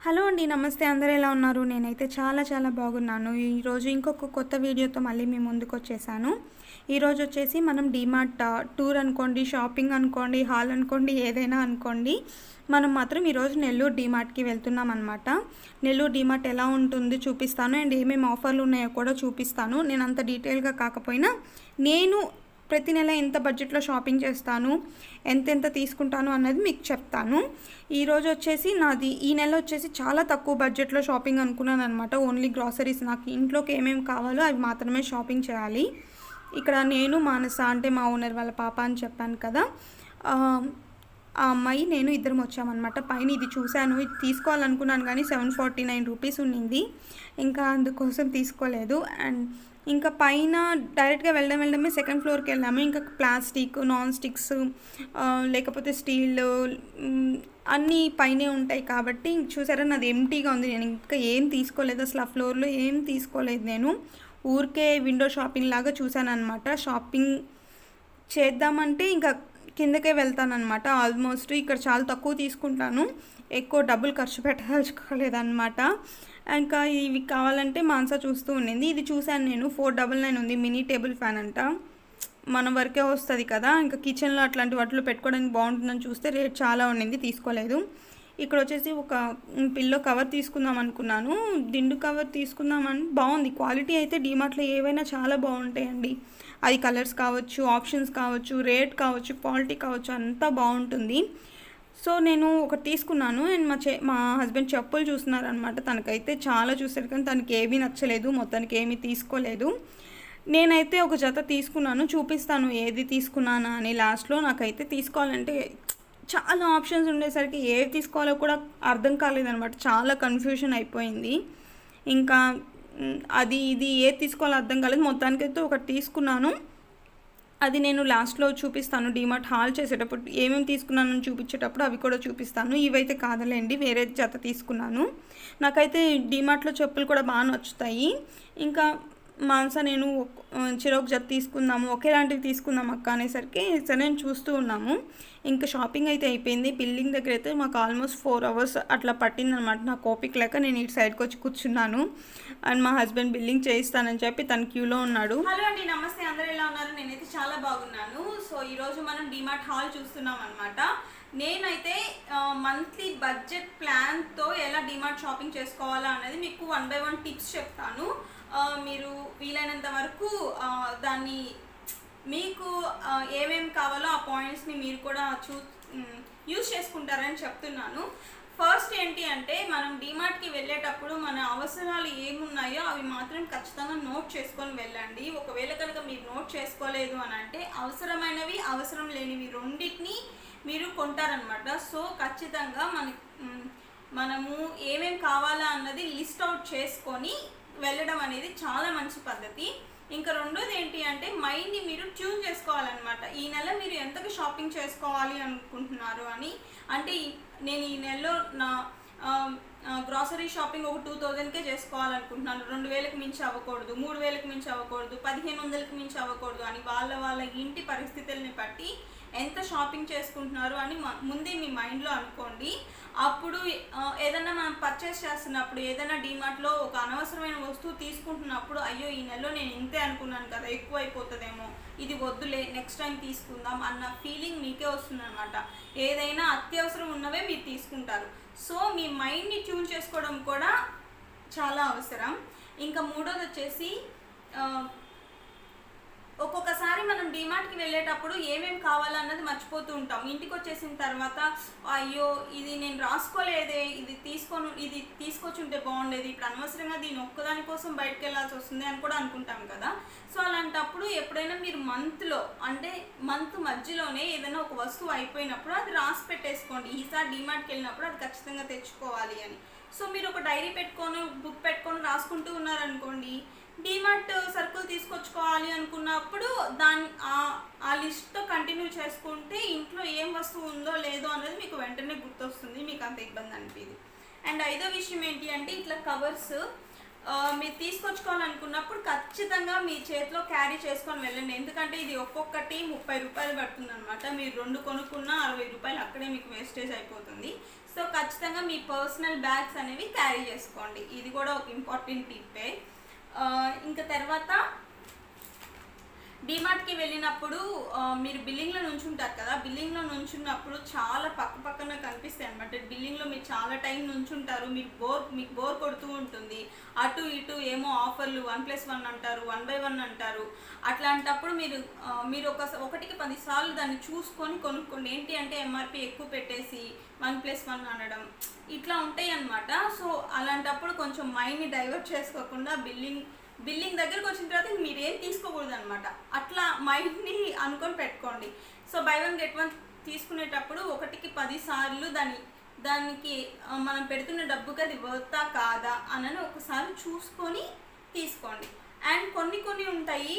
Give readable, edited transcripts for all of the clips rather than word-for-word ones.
Hello అండి. నమస్తే. అందరూ ఎలా ఉన్నారు? నేనైతే చాలా బాగున్నాను. ఈరోజు ఇంకొక కొత్త వీడియోతో మళ్ళీ మీ ముందుకొచ్చేసాను. ఈరోజు వచ్చేసి మనం డీమార్ట్ టూర్ అనుకోండి, షాపింగ్ అనుకోండి, హాల్ అనుకోండి, ఏదైనా అనుకోండి. మనం మాత్రం ఈరోజు నెల్లూరు డీమార్ట్‌కి వెళ్తున్నాం అనమాట. నెల్లూరు డీమార్ట్ ఎలా ఉంటుంది చూపిస్తాను. అండ్ ఏమేమి ఆఫర్లు ఉన్నాయో కూడా చూపిస్తాను. నేను అంత డీటెయిల్‌గా కాకపోయినా నేను ప్రతి నెల ఎంత బడ్జెట్లో షాపింగ్ చేస్తాను, ఎంతెంత తీసుకుంటాను అన్నది మీకు చెప్తాను. ఈరోజు వచ్చేసి నాది ఈ నెల వచ్చేసి చాలా తక్కువ బడ్జెట్లో షాపింగ్ అనుకున్నాను అనమాట. ఓన్లీ గ్రాసరీస్, నాకు ఇంట్లోకి ఏమేమి కావాలో అవి మాత్రమే షాపింగ్ చేయాలి. ఇక్కడ నేను మానస, అంటే మా ఓనర్ వాళ్ళ పాప అని చెప్పాను కదా, ఆ అమ్మాయి నేను ఇద్దరం వచ్చామన్నమాట. పైన ఇది చూశాను, ఇది తీసుకోవాలనుకున్నాను కానీ 749 రూపీస్ ఉన్నింది. ఇంకా అందుకోసం తీసుకోలేదు. అండ్ ఇంకా పైన డైరెక్ట్గా వెళ్ళడమే సెకండ్ ఫ్లోర్కి వెళ్ళాము. ఇంకా ప్లాస్టిక్, నాన్ స్టిక్స్, లేకపోతే స్టీల్ అన్నీ పైనే ఉంటాయి కాబట్టి చూసారా, నాది ఎంటీగా ఉంది. నేను ఇంకా ఏం తీసుకోలేదు అసలు. ఆ ఫ్లోర్లో ఏం తీసుకోలేదు. నేను ఊరికే విండో షాపింగ్ లాగా చూశాను అనమాట. షాపింగ్ చేద్దామంటే ఇంకా కిందకే వెళ్తానమాట. ఆల్మోస్ట్ ఇక్కడ చాలా తక్కువ తీసుకుంటాను, ఎక్కువ డబ్బులు ఖర్చు పెట్టదలుచుకోలేదన్నమాట. ఇంకా ఇవి కావాలంటే మాన్సా చూస్తూ ఉండింది. ఇది చూశాను నేను, 499 ఉంది. మినీ టేబుల్ ఫ్యాన్ అంట, మన వరకే వస్తుంది కదా, ఇంకా కిచెన్లో అట్లాంటి వాటిలో పెట్టుకోవడానికి బాగుంటుందని చూస్తే రేట్ చాలా ఉండింది, తీసుకోలేదు. ఇక్కడ వచ్చేసి ఒక పిల్లో కవర్ తీసుకుందాం అనుకున్నాను. దిండు కవర్ తీసుకుందామని బాగుంది. క్వాలిటీ అయితే డీమార్ట్లో ఏవైనా చాలా బాగుంటాయండి. అది కలర్స్ కావచ్చు, ఆప్షన్స్ కావచ్చు, రేట్ కావచ్చు, క్వాలిటీ కావచ్చు, అంతా బాగుంటుంది. సో నేను ఒకటి తీసుకున్నాను. అండ్ మా హస్బెండ్ చెప్పులు చూస్తున్నారనమాట. తనకైతే చాలా చూసారు కానీ తనకి ఏమీ నచ్చలేదు, మొత్తానికి ఏమీ తీసుకోలేదు. నేనైతే ఒక జత తీసుకున్నాను, చూపిస్తాను ఏది తీసుకున్నానా అని లాస్ట్లో. నాకైతే తీసుకోవాలంటే చాలా ఆప్షన్స్ ఉండేసరికి ఏది తీసుకోవాలో కూడా అర్థం కాలేదనమాట. చాలా కన్ఫ్యూషన్ అయిపోయింది. ఇంకా అది ఇది ఏది తీసుకోవాలో అర్థం కాలేదు. మొత్తానికైతే ఒకటి తీసుకున్నాను, అది నేను లాస్ట్లో చూపిస్తాను. డీమార్ట్ హాల్ చేసేటప్పుడు ఏమేమి తీసుకున్నానని చూపించేటప్పుడు అవి కూడా చూపిస్తాను. ఇవైతే కాదలేండి, వేరే జత తీసుకున్నాను. నాకైతే డీమార్ట్లో చెప్పులు కూడా బాగా నచ్చుతాయి. ఇంకా మాంసా నేను చిరొక జత తీసుకుందాము, ఒకేలాంటివి తీసుకుందాం అక్క అనేసరికి సరే నేను చూస్తూ ఉన్నాము. ఇంకా షాపింగ్ అయితే అయిపోయింది. బిల్డింగ్ దగ్గర అయితే మాకు ఆల్మోస్ట్ 4 hours అట్లా పట్టిందనమాట. నాకు ఓపిక లేక నేను ఇటు సైడ్కి వచ్చి కూర్చున్నాను. అండ్ మా హస్బెండ్ బిల్లింగ్ చేయిస్తానని చెప్పి తన క్యూలో ఉన్నాడు. హలో అండి, నమస్తే. అందరూ ఎలా ఉన్నారు? నేనైతే చాలా బాగున్నాను. సో ఈరోజు మనం డీమార్ట్ హాల్ చూస్తున్నాం అనమాట. నేనైతే మంత్లీ బడ్జెట్ ప్లాన్తో ఎలా డీమార్ట్ షాపింగ్ చేసుకోవాలా అనేది మీకు 1 by 1 టిప్స్ చెప్తాను. మీరు వీలైనంత వరకు దాన్ని మీకు ఏమేమి కావాలో ఆ పాయింట్స్ని మీరు కూడా యూజ్ చేసుకుంటారని చెప్తున్నాను. ఫస్ట్ ఏంటి అంటే, మనం డీమార్ట్కి వెళ్ళేటప్పుడు మన అవసరాలు ఏమున్నాయో అవి మాత్రం ఖచ్చితంగా నోట్ చేసుకొని వెళ్ళండి. ఒకవేళ కనుక మీరు నోట్ చేసుకోలేదు అని అంటే అవసరమైనవి, అవసరం లేనివి రెండింటిని మీరు కొంటారనమాట. సో ఖచ్చితంగా మనము ఏమేమి కావాలా అన్నది లిస్ట్ అవుట్ చేసుకొని వెళ్ళడం అనేది చాలా మంచి పద్ధతి. ఇంకా రెండోది ఏంటి అంటే, మైండ్ని మీరు ట్యూన్ చేసుకోవాలన్నమాట. ఈ నెల మీరు ఎంతకు షాపింగ్ చేసుకోవాలి అనుకుంటున్నారు అని. అంటే నేను ఈ నెలలో నా గ్రాసరీ షాపింగ్ ఒక 2000కే చేసుకోవాలనుకుంటున్నాను. 2000కి మించి అవ్వకూడదు, 3000కి మించి అవ్వకూడదు, 1500కి మించి అవ్వకూడదు అని వాళ్ళ ఇంటి పరిస్థితుల్ని బట్టి ఎంత షాపింగ్ చేసుకుంటున్నారు అని ముందే మీ మైండ్లో అనుకోండి. అప్పుడు ఏదైనా మనం పర్చేస్ చేస్తున్నప్పుడు, ఏదైనా డీమార్ట్లో ఒక అనవసరమైన వస్తువు తీసుకుంటున్నప్పుడు, అయ్యో ఈ నెలలో నేను ఇంతే అనుకున్నాను కదా, ఎక్కువ అయిపోతుందేమో, ఇది వద్దులే, నెక్స్ట్ టైం తీసుకుందాం అన్న ఫీలింగ్ మీకే వస్తుందన్నమాట. ఏదైనా అత్యవసరం ఉన్నవే మీరు తీసుకుంటారు. సో మీ మైండ్ని ట్యూన్ చేసుకోవడం కూడా చాలా అవసరం. ఇంకా మూడోది వచ్చేసి, ఒక్కొక్కసారి మనం డీమార్ట్కి వెళ్ళేటప్పుడు ఏమేమి కావాలన్నది మర్చిపోతూ ఉంటాం. ఇంటికి వచ్చేసిన తర్వాత అయ్యో ఇది నేను రాసుకోలేదే, ఇది తీసుకొచ్చి ఉంటే బాగుండేది, ఇప్పుడు అనవసరంగా దీని ఒక్కదాని కోసం బయటకు వెళ్ళాల్సి వస్తుంది అని కూడా అనుకుంటాం కదా. సో అలాంటప్పుడు ఎప్పుడైనా మీరు మంత్ మధ్యలోనే ఏదైనా ఒక వస్తువు అయిపోయినప్పుడు అది రాసి పెట్టేసుకోండి. ఈసారి డీమార్ట్కి వెళ్ళినప్పుడు అది ఖచ్చితంగా తెచ్చుకోవాలి అని. సో మీరు ఒక డైరీ పెట్టుకొని, బుక్ పెట్టుకొని రాసుకుంటూ ఉన్నారనుకోండి, డీమార్ట్ సరుకులు తీసుకొచ్చుకోవాలి అనుకున్నప్పుడు ఆ లిస్ట్తో కంటిన్యూ చేసుకుంటే ఇంట్లో ఏం వస్తువు ఉందో లేదో అనేది మీకు వెంటనే గుర్తొస్తుంది, మీకు అంత ఇబ్బంది అనిపించదు. అండ్ ఐదో విషయం ఏంటి అంటే, ఇట్లా కవర్స్ మీరు తీసుకొచ్చుకోవాలనుకున్నప్పుడు ఖచ్చితంగా మీ చేతిలో క్యారీ చేసుకొని వెళ్ళండి. ఎందుకంటే ఇది ఒక్కొక్కటి 30 రూపాయలు పడుతుంది అనమాట. మీరు 2 కొనుక్కున్నా 60 రూపాయలు అక్కడే మీకు వేస్టేజ్ అయిపోతుంది. సో ఖచ్చితంగా మీ పర్సనల్ బ్యాగ్స్ అనేవి క్యారీ చేసుకోండి. ఇది కూడా ఒక ఇంపార్టెంట్ టిప్పే. ఇంకా తర్వాత డీమార్ట్కి వెళ్ళినప్పుడు మీరు బిల్లింగ్లో నుంచుంటారు కదా, బిల్లింగ్లో నుంచున్నప్పుడు చాలా పక్కన కనిపిస్తాయి అనమాట. బిల్లింగ్లో మీరు చాలా టైం నుంచుంటారు, మీకు బోర్ కొడుతూ ఉంటుంది. అటు ఇటు ఏమో ఆఫర్లు 1+1 అంటారు, 1/1 అంటారు. అట్లాంటప్పుడు మీరు ఒకటికి 10 సార్లు దాన్ని చూసుకొని కొనుక్కోండి. ఏంటి అంటే ఎంఆర్పి ఎక్కువ పెట్టేసి 1+1 అనడం ఇట్లా ఉంటాయి అన్నమాట. సో అలాంటప్పుడు కొంచెం మైండ్ని డైవర్ట్ చేసుకోకుండా బిల్లింగ్ దగ్గరకు వచ్చిన తర్వాత మీరు ఏం తీసుకోకూడదు అనమాట. అట్లా మైండ్ని అనుకొని పెట్టుకోండి. సో బై 1 get 1 తీసుకునేటప్పుడు ఒకటికి 10 సార్లు దానికి మనం పెడుతున్న డబ్బుకి అది వర్తా కాదా అని ఒకసారి చూసుకొని తీసుకోండి. అండ్ కొన్ని ఉంటాయి,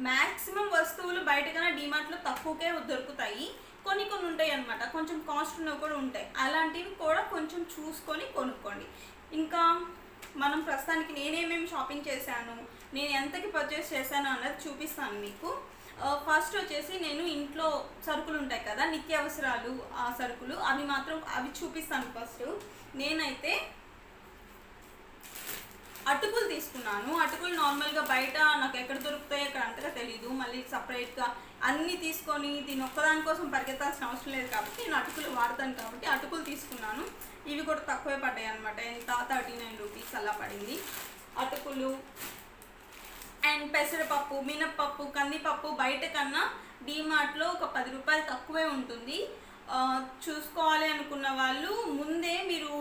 మ్యాక్సిమం వస్తువులు బయటకన్నా డీమార్ట్లో తక్కువకే దొరుకుతాయి. కొన్ని ఉంటాయి అనమాట, కొంచెం కాస్ట్ ఉన్నవి కూడా ఉంటాయి. అలాంటివి కూడా కొంచెం చూసుకొని కొనుక్కోండి. ఇంకా మనం ప్రస్తుతానికి నేనేమేమి షాపింగ్ చేశాను, నేను ఎంతకి పర్చేస్ చేశాను అన్నది చూపిస్తాను మీకు. ఫస్ట్ వచ్చేసి నేను ఇంట్లో సరుకులు ఉంటాయి కదా, నిత్యావసరాలు, ఆ సరుకులు అవి చూపిస్తాను. ఫస్ట్ నేనైతే అటుకులు తీసుకున్నాను. అటుకులు నార్మల్గా బయట నాకు ఎక్కడ దొరుకుతాయి అక్కడ అంతగా తెలీదు. మళ్ళీ సపరేట్గా అన్నీ తీసుకొని దీని ఒక్కదాని కోసం పరిగెత్తాల్సిన అవసరం లేదు కాబట్టి నేను అటుకులు వాడతాను కాబట్టి అటుకులు తీసుకున్నాను. ఇవి కూడా తక్కువే పడ్డాయి అనమాట. ఎంత 39 రూపీస్ అలా పడింది అటుకులు. అండ్ పెసరపప్పు, మినప్పప్పు, కందిపప్పు బయట కన్నా డీమార్ట్లో ఒక 10 రూపాయలు తక్కువే ఉంటుంది. చూసుకోవాలి అనుకున్న వాళ్ళు ముందే మీరు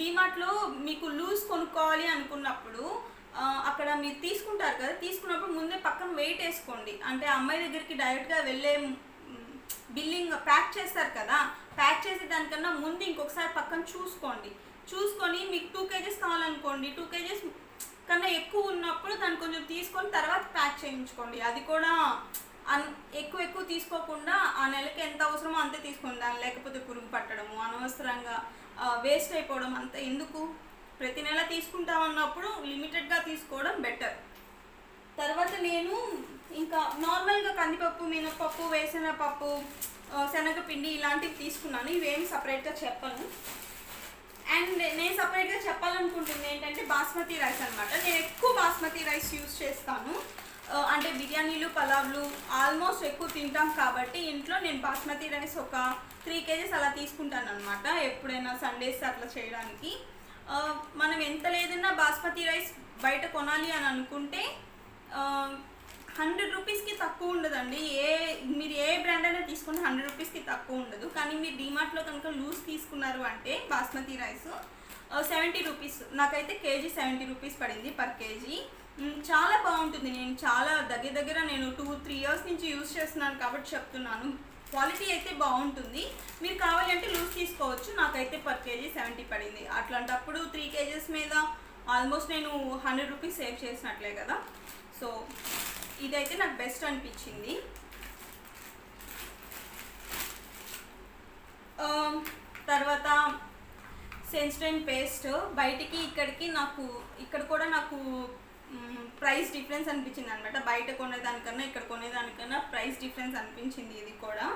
డీమార్ట్లో మీకు లూజ్ కొనుక్కోవాలి అనుకున్నప్పుడు అక్కడ మీరు తీసుకుంటారు కదా, తీసుకున్నప్పుడు ముందే పక్కన వెయిట్ వేసుకోండి. అంటే అమ్మాయి దగ్గరికి డైరెక్ట్గా వెళ్ళే బిల్లింగ్ ప్యాక్ చేస్తారు కదా, ప్యాక్ చేసే దానికన్నా ముందు ఇంకొకసారి పక్కన చూసుకొని మీకు 2 kgs కావాలనుకోండి, 2 kgs కన్నా ఎక్కువ ఉన్నప్పుడు దాన్ని కొంచెం తీసుకొని తర్వాత ప్యాక్ చేయించుకోండి. అది కూడా ఎక్కువ తీసుకోకుండా ఆ నెలకి ఎంత అవసరమో అంతే తీసుకోండి. దాని లేకపోతే పురుగు పట్టడము, అనవసరంగా వేస్ట్ అయిపోవడం అంత ఎందుకు. ప్రతి నెల తీసుకుంటామన్నప్పుడు లిమిటెడ్గా తీసుకోవడం బెటర్. తర్వాత నేను ఇంకా నార్మల్గా కందిపప్పు, మినపప్పు, వేరుశనగపప్పు, శనగపిండి ఇలాంటివి తీసుకున్నాను. ఇవేమి సపరేట్గా చెప్పను. అండ్ నేను సపరేట్గా చెప్పాలనుకుంటుంది ఏంటంటే బాస్మతి రైస్ అనమాట. నేను ఎక్కువ బాస్మతి రైస్ యూజ్ చేస్తాను. అంటే బిర్యానీలు, పలావ్లు ఆల్మోస్ట్ ఎక్కువ తింటాం కాబట్టి ఇంట్లో నేను బాస్మతి రైస్ ఒక 3 kgs అలా తీసుకుంటాను అనమాట. ఎప్పుడైనా సండేస్ అట్లా చేయడానికి. మనం ఎంత లేదన్నా బాస్మతి రైస్ బయట కొనాలి అని అనుకుంటే 100 రూపీస్కి తక్కువ ఉండదండి. మీరు ఏ బ్రాండ్ అయినా తీసుకుంటే 100 రూపీస్కి తక్కువ ఉండదు. కానీ మీరు డీమార్ట్లో కనుక లూజ్ తీసుకున్నారు అంటే బాస్మతి రైస్ 70 రూపీస్, నాకైతే కేజీ 70 రూపీస్ పడింది పర్ కేజీ. చాలా బాగుంటుంది. నేను చాలా దగ్గర నేను 2-3 ఇయర్స్ నుంచి యూజ్ చేస్తున్నాను కాబట్టి చెప్తున్నాను. క్వాలిటీ అయితే బాగుంటుంది. మీరు కావాలి అంటే లూజ్ తీసుకోవచ్చు. నాకైతే పర్ కేజీ 70 పడింది. అట్లాంటప్పుడు 3 kgs మీద ఆల్మోస్ట్ నేను 100 రూపీస్ సేవ్ చేసినట్లే కదా. సో ఇదైతే నాకు బెస్ట్ అనిపించింది. తర్వాత సెన్సిటైన్ పేస్ట్ బయటికి ఇక్కడికి ఇక్కడ కూడా నాకు ప్రైస్ డిఫరెన్స్ అనిపించింది అనమాట. బయట కొనేదానికన్నా ఇక్కడ కొనేదానికన్నా ప్రైస్ డిఫరెన్స్ అనిపించింది ఇది కూడా.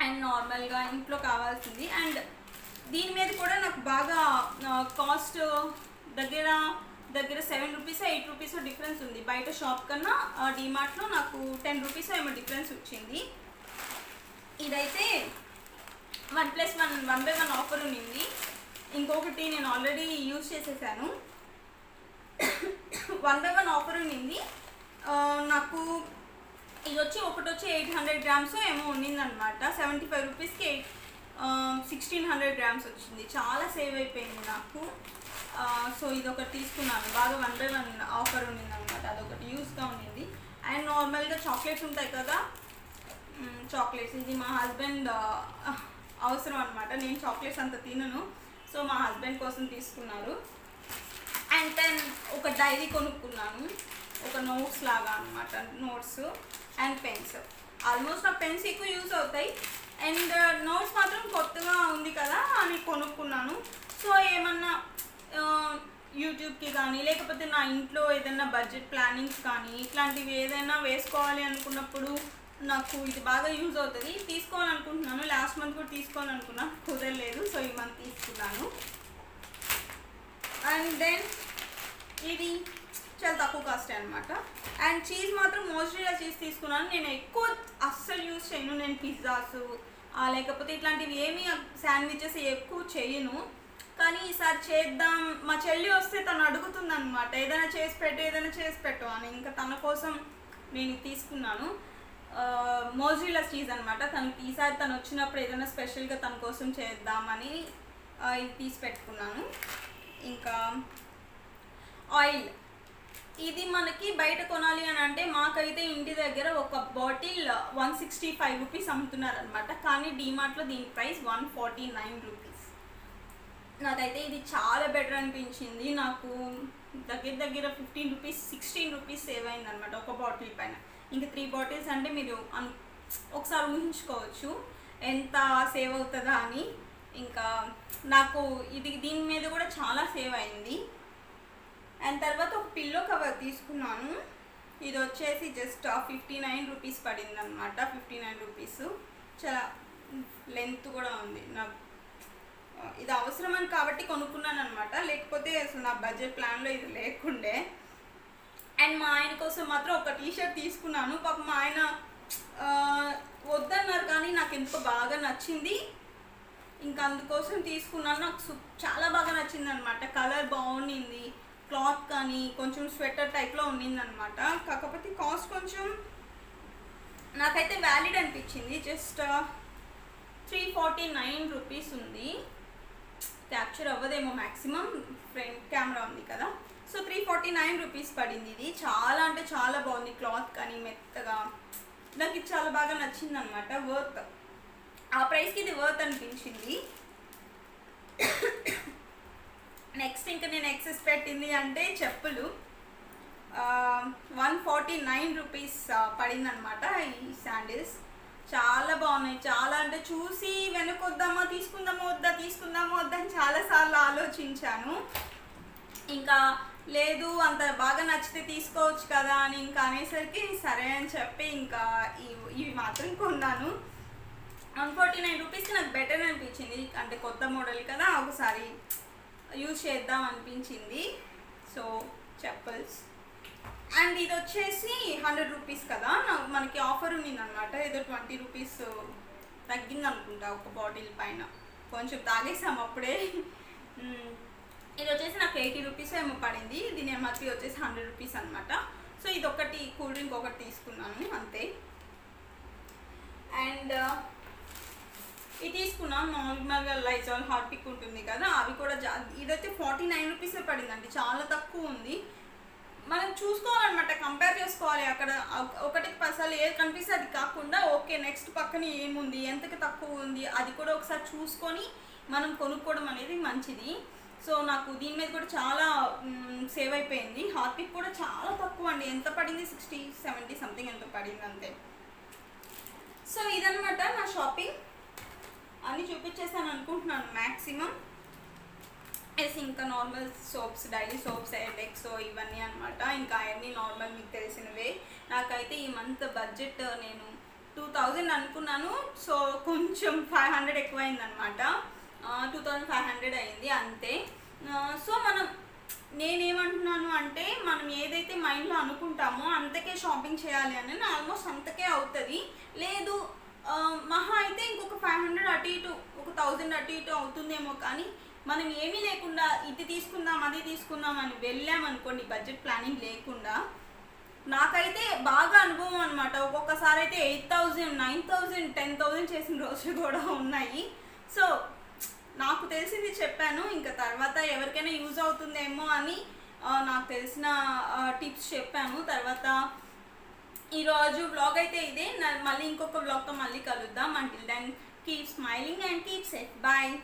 అండ్ నార్మల్గా ఇంట్లో కావాల్సింది. అండ్ దీని మీద కూడా నాకు బాగా కాస్ట్ దగ్గర 7 రూపీస్ 8 రూపీస్ డిఫరెన్స్ ఉంది. బయట షాప్ కన్నా డీమార్ట్లో నాకు 10 రూపీస్ ఏమో డిఫరెన్స్ వచ్చింది. ఇదైతే 1+1 ఆఫర్ ఉంది. ఇంకొకటి నేను ఆల్రెడీ యూజ్ చేసేసాను. 1/1 ఆఫర్ ఉంది. నాకు ఇది ఒకటి వచ్చి 800 గ్రామ్స్ ఏమో ఉన్నిందనమాట. 75 రూపీస్కి 1600 గ్రామ్స్ వచ్చింది. చాలా సేవ్ అయిపోయింది నాకు. సో ఇది ఒకటి తీసుకున్నాను. బాగా 1/1 ఆఫర్ ఉన్నిందనమాట. అదొకటి యూస్గా ఉన్నింది. అండ్ నార్మల్గా చాక్లెట్స్ ఉంటాయి కదా, చాక్లెట్స్ ఇది మా హస్బెండ్ అవసరం అనమాట. నేను చాక్లెట్స్ అంత తినను. సో మా హస్బెండ్ కోసం తీసుకున్నారు. అండ్ దెన్ ఒక డైరీ కొనుక్కున్నాను, ఒక నోట్స్ లాగా అనమాట. Notes and pens. ఆల్మోస్ట్ నా పెన్స్ ఎక్కువ యూజ్ అవుతాయి. అండ్ నోట్స్ మాత్రం కొత్తగా ఉంది కదా అని కొనుక్కున్నాను. సో ఏమన్నా యూట్యూబ్కి కానీ లేకపోతే నా ఇంట్లో ఏదైనా బడ్జెట్ ప్లానింగ్స్ కానీ ఇట్లాంటివి ఏదైనా వేసుకోవాలి అనుకున్నప్పుడు నాకు ఇది బాగా యూజ్ అవుతుంది. తీసుకోవాలనుకుంటున్నాను, లాస్ట్ మంత్ కూడా తీసుకోవాలనుకున్నా, కుదరలేదు. సో ఈ మంత్ తీసుకున్నాను. అండ్ దెన్ ఇది చాలా తక్కువ కాస్ట్ అనమాట. అండ్ చీజ్ మాత్రం మోస్ట్లీ చీజ్ తీసుకున్నాను. నేను ఎక్కువ అస్సలు యూజ్ చేయను. నేను పిజ్జాస్ లేకపోతే ఇట్లాంటివి ఏమి శాండ్విచెస్ ఎక్కువ చేయను. కానీ ఈసారి చేద్దాం, మా చెల్లి వస్తే తను అడుగుతుంది అనమాట, ఏదైనా చేసి పెట్టు అని. ఇంకా తన కోసం నేను తీసుకున్నాను. మోజిలా చీజ్ అనమాట. ఈసారి తను వచ్చినప్పుడు ఏదైనా స్పెషల్గా తన కోసం చేద్దామని ఇది తీసి పెట్టుకున్నాను. ఇంకా ఆయిల్, ఇది మనకి బయట కొనాలి అని అంటే మాకైతే ఇంటి దగ్గర ఒక బాటిల్ 165 రూపీస్ అమ్ముతున్నారు అనమాట. కానీ డీమార్ట్లో దీని ప్రైస్ 149 రూపీస్. నాకైతే ఇది చాలా బెటర్ అనిపించింది. నాకు దగ్గర 15 రూపీస్ 16 రూపీస్ సేవ్ అయింది అనమాట ఒక బాటిల్ పైన. ఇంకా 3 బాటిల్స్ అంటే మీరు ఒకసారి ఊహించుకోవచ్చు ఎంత సేవ్ అవుతుందా అని. ఇంకా నాకు దీని మీద కూడా చాలా సేవ్ అయింది. అండ్ తర్వాత ఒక పిల్లో కవర్ తీసుకున్నాను. ఇది వచ్చేసి జస్ట్ 59 రూపీస్ పడింది అనమాట. 59 రూపీస్. చాలా లెంత్ కూడా ఉంది. నాకు ఇది అవసరమని కాబట్టి కొనుక్కున్నాను అనమాట. లేకపోతే అసలు నా బడ్జెట్ ప్లాన్లో ఇది లేకుండే. అండ్ మా ఆయన కోసం మాత్రం ఒక టీషర్ట్ తీసుకున్నాను. పాపం మా ఆయన వద్దన్నారు కానీ నాకు ఎంతో బాగా నచ్చింది. ఇంకా అందుకోసం తీసుకున్నాను. నాకు చాలా బాగా నచ్చింది అనమాట. కలర్ బాగుండింది, క్లాత్ కానీ కొంచెం స్వెటర్ టైప్లో ఉండింది అనమాట. కాకపోతే కాస్ట్ కొంచెం నాకైతే వ్యాలిడ్ అనిపించింది. జస్ట్ 349 రూపీస్ ఉంది. క్యాప్చర్ అవ్వదేమో, మ్యాక్సిమం ఫ్రంట్ కెమెరా ఉంది కదా. సో 349 రూపీస్ పడింది. ఇది చాలా అంటే చాలా బాగుంది. క్లాత్ కానీ మెత్తగా, నాకు ఇది చాలా బాగా నచ్చింది అనమాట. వర్త్, ఆ ప్రైస్కి ఇది వర్త్ అనిపించింది. నెక్స్ట్ ఇంకా నేను ఎక్సెస్ పెట్టింది అంటే చెప్పులు. 149 రూపీస్ పడింది అనమాట. ఈ శాండిల్స్ చాలా బాగున్నాయి. చాలా అంటే చూసి వెనకొద్దామా తీసుకుందామా వద్దా అని చాలాసార్లు ఆలోచించాను. ఇంకా లేదు, అంత బాగా నచ్చితే తీసుకోవచ్చు కదా అని ఇంకా అనేసరికి సరే అని చెప్పి ఇంకా ఇవి మాత్రం కొన్నాను. 149 రూపీస్కి నాకు బెటర్ అనిపించింది. అంటే కొత్త మోడల్ కదా, ఒకసారి యూజ్ చేద్దాం అనిపించింది. సో చెప్పల్స్. అండ్ ఇది వచ్చేసి 100 రూపీస్ కదా, మనకి ఆఫర్ ఉన్నింది అనమాట. ఏదో 20 రూపీస్ తగ్గింది అనుకుంటా ఒక బాటిల్ పైన. కొంచెం తాగేసాము అప్పుడే. ఇది వచ్చేసి నాకు 80 రూపీస్ ఏమో పడింది. దీని ఎంఆర్పి వచ్చేసి 100 రూపీస్ అనమాట. సో ఇది ఒకటి కూల్ డ్రింక్ ఒకటి తీసుకున్నాను అంతే. అండ్ ఇది తీసుకున్నాను నార్మల్గా లైజాల్ హార్పిక్ ఉంటుంది కదా, అవి కూడా ఇదైతే 49 రూపీసే పడిందండి. చాలా తక్కువ ఉంది. మనం చూసుకోవాలన్నమాట, కంపేర్ చేసుకోవాలి. అక్కడ ఒకటికి పైసలు ఏది కనిపిస్తే అది కాకుండా ఓకే నెక్స్ట్ పక్కన ఏముంది, ఎంతకి తక్కువ ఉంది అది కూడా ఒకసారి చూసుకొని మనం కొనుక్కోవడం అనేది మంచిది. సో నాకు దీని మీద కూడా చాలా సేవ్ అయిపోయింది. హార్పిక్ కూడా చాలా తక్కువ అండి. ఎంత పడింది, 60-70 సంథింగ్ ఎంత పడింది అంతే. సో ఇదనమాట నా షాపింగ్. అన్నీ చూపించేస్తాను అనుకుంటున్నాను మ్యాక్సిమం. ఇంకా నార్మల్ సోప్స్, డైలీ సోప్స్, ఎడెక్స్ ఇవన్నీ అనమాట. ఇంకా అవన్నీ నార్మల్ మీకు తెలిసినవే. నాకైతే ఈ మంత్ బడ్జెట్ నేను 2000 అనుకున్నాను. సో కొంచెం 500 ఎక్కువైందనమాట. 2500 అయింది అంతే. సో నేనేమంటున్నాను అంటే మనం ఏదైతే మైండ్లో అనుకుంటామో అంతకే షాపింగ్ చేయాలి అని ఆల్మోస్ట్ అంతకే అవుతుంది. లేదు మహా అయితే ఇంకొక 500 అటు ఇటు, ఒక 1000 అటు ఇటు అవుతుందేమో. కానీ మనం ఏమీ లేకుండా ఇది తీసుకుందాం అది తీసుకుందాం అని వెళ్ళామనుకోండి, బడ్జెట్ ప్లానింగ్ లేకుండా, నాకైతే బాగా అనుభవం అనమాట. ఒక్కొక్కసారి అయితే 8000, 9000, 10,000 చేసిన రోజులు కూడా ఉన్నాయి. సో నాకు తెలిసింది చెప్పాను. ఇంకా తర్వాత ఎవరికైనా యూజ్ అవుతుందేమో అని నాకు తెలిసిన టిప్స్ చెప్పాను. తర్వాత ఈరోజు వ్లాగ్ అయితే ఇదే. మళ్ళీ ఇంకొక వ్లాగ్తో మళ్ళీ కలుద్దాం. Until then keep smiling and keep safe. Bye.